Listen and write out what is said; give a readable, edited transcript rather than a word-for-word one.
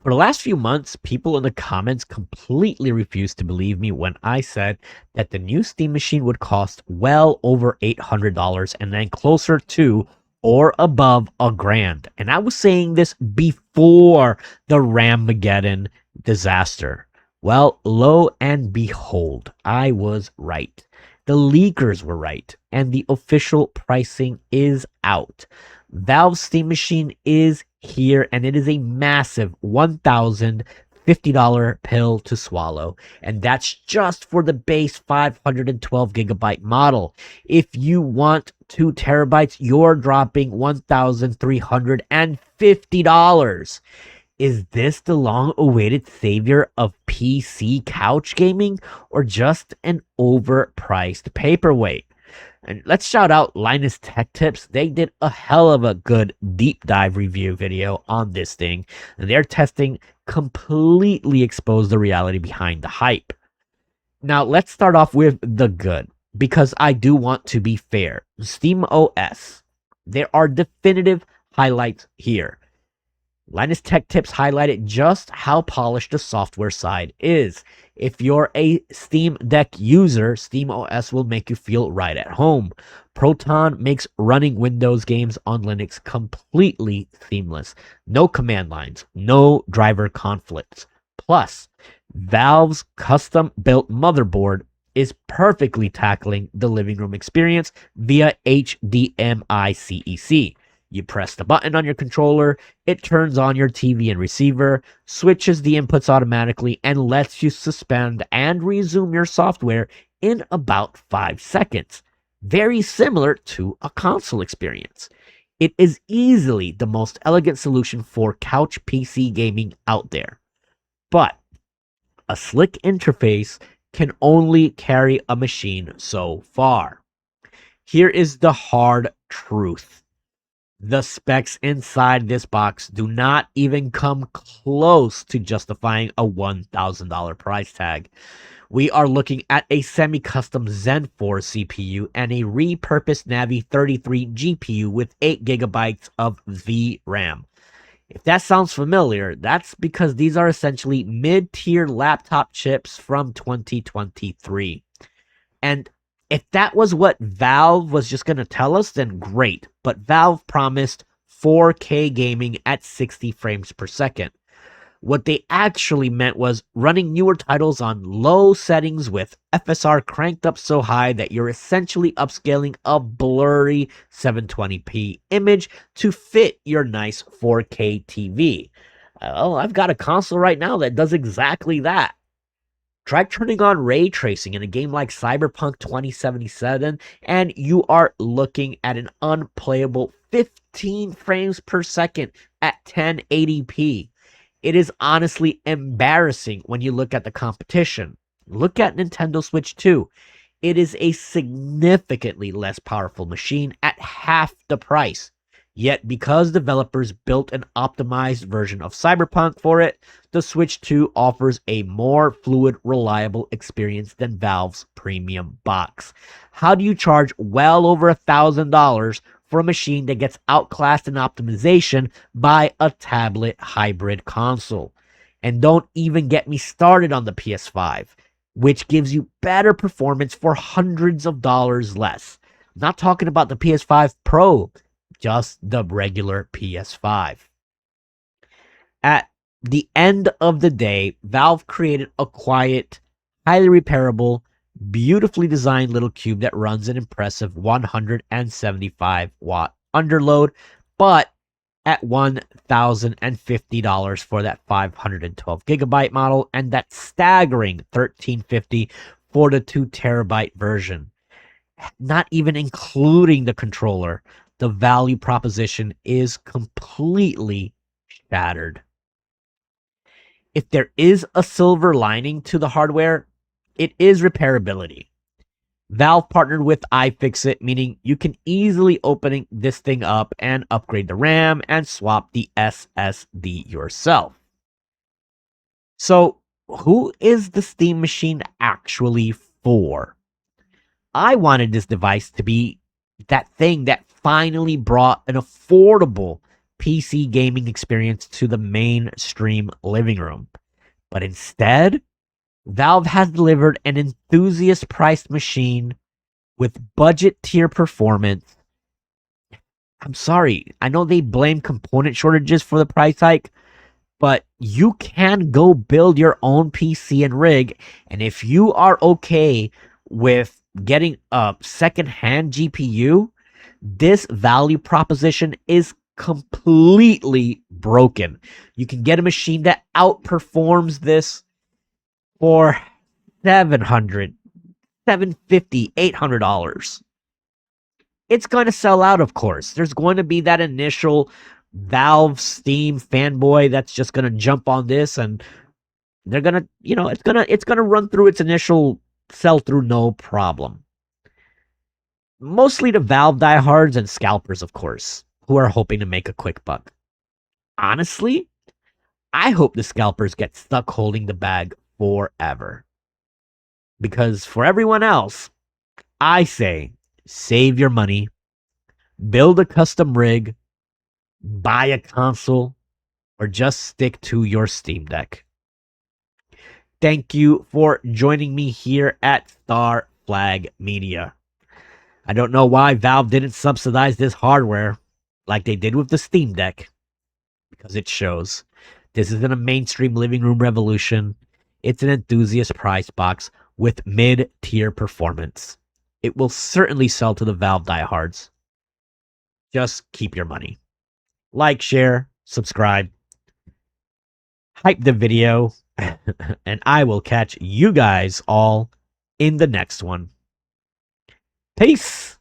For the last few months, people in the comments completely refused to believe me when I said that the new Steam machine would cost well over $800 and then closer to or above a grand. And I was saying this before the Ramageddon disaster. Well, lo and behold, I was right. The leakers were right, and the official pricing is out. Valve's Steam machine is here, and it is a massive $1,050 pill to swallow. And that's just for the base 512 gigabyte model. If you want 2 terabytes, you're dropping $1,350. Is this the long awaited savior of PC couch gaming, or just an overpriced paperweight? And let's shout out Linus Tech Tips. They did a hell of a good deep dive review video on this thing, and their testing completely exposed the reality behind the hype. Now, let's start off with the good, because I do want to be fair. Steam OS, there are definitive highlights here. Linus Tech Tips highlighted just how polished the software side is. If you're a Steam Deck user, Steam OS will make you feel right at home. Proton makes running Windows games on Linux completely seamless. No command lines, no driver conflicts. Plus, Valve's custom-built motherboard is perfectly tackling the living room experience via HDMI CEC. You press the button on your controller, it turns on your TV and receiver, switches the inputs automatically, and lets you suspend and resume your software in about 5 seconds. Very similar to a console experience. It is easily the most elegant solution for couch PC gaming out there. But a slick interface can only carry a machine so far. Here is the hard truth. The specs inside this box do not even come close to justifying a $1,000 price tag. We are looking at a semi-custom Zen 4 CPU and a repurposed Navi 33 GPU with 8 gigabytes of VRAM. If that sounds familiar, that's because these are essentially mid-tier laptop chips from 2023. And if that was what Valve was just going to tell us, then great. But Valve promised 4K gaming at 60 frames per second. What they actually meant was running newer titles on low settings with FSR cranked up so high that you're essentially upscaling a blurry 720p image to fit your nice 4K TV. Oh, I've got a console right now that does exactly that. Try turning on ray tracing in a game like Cyberpunk 2077, and you are looking at an unplayable 15 frames per second at 1080p. It is honestly embarrassing when you look at the competition. Look at Nintendo Switch 2. It is a significantly less powerful machine at half the price. Yet, because developers built an optimized version of Cyberpunk for it, the Switch 2 offers a more fluid, reliable experience than Valve's premium box. How do you charge well over $1,000 for a machine that gets outclassed in optimization by a tablet hybrid console? And don't even get me started on the PS5, which gives you better performance for hundreds of dollars less. I'm not talking about the PS5 Pro, just the regular PS5. At the end of the day, Valve created a quiet, highly repairable, beautifully designed little cube that runs an impressive 175 watt underload, but at $1,050 for that 512 gigabyte model, and that staggering $1,350 for the 2 terabyte version. Not even including the controller, the value proposition is completely shattered. If there is a silver lining to the hardware, it is repairability. Valve partnered with iFixit, meaning you can easily open this thing up and upgrade the RAM and swap the SSD yourself. So, who is the Steam machine actually for? I wanted this device to be that thing that finally brought an affordable PC gaming experience to the mainstream living room. But instead, Valve has delivered an enthusiast priced machine with budget tier performance. I'm sorry, I know they blame component shortages for the price hike, but you can go build your own PC and rig. And if you are okay with getting a secondhand GPU, this value proposition is completely broken. You can get a machine that outperforms this for 700, 750, $800. It's going to sell out, of course. There's going to be that initial Valve Steam fanboy that's just going to jump on this, and they're going to, it's going to run through its initial sell through no problem. Mostly to Valve diehards and scalpers, of course, who are hoping to make a quick buck. Honestly, I hope the scalpers get stuck holding the bag forever. Because for everyone else, I say save your money, build a custom rig, buy a console, or just stick to your Steam Deck. Thank you for joining me here at Star Flag Media. I don't know why Valve didn't subsidize this hardware like they did with the Steam Deck, because it shows. This isn't a mainstream living room revolution. It's an enthusiast price box with mid-tier performance. It will certainly sell to the Valve diehards. Just keep your money. Like, share, subscribe, hype the video, and I will catch you guys all in the next one. Peace!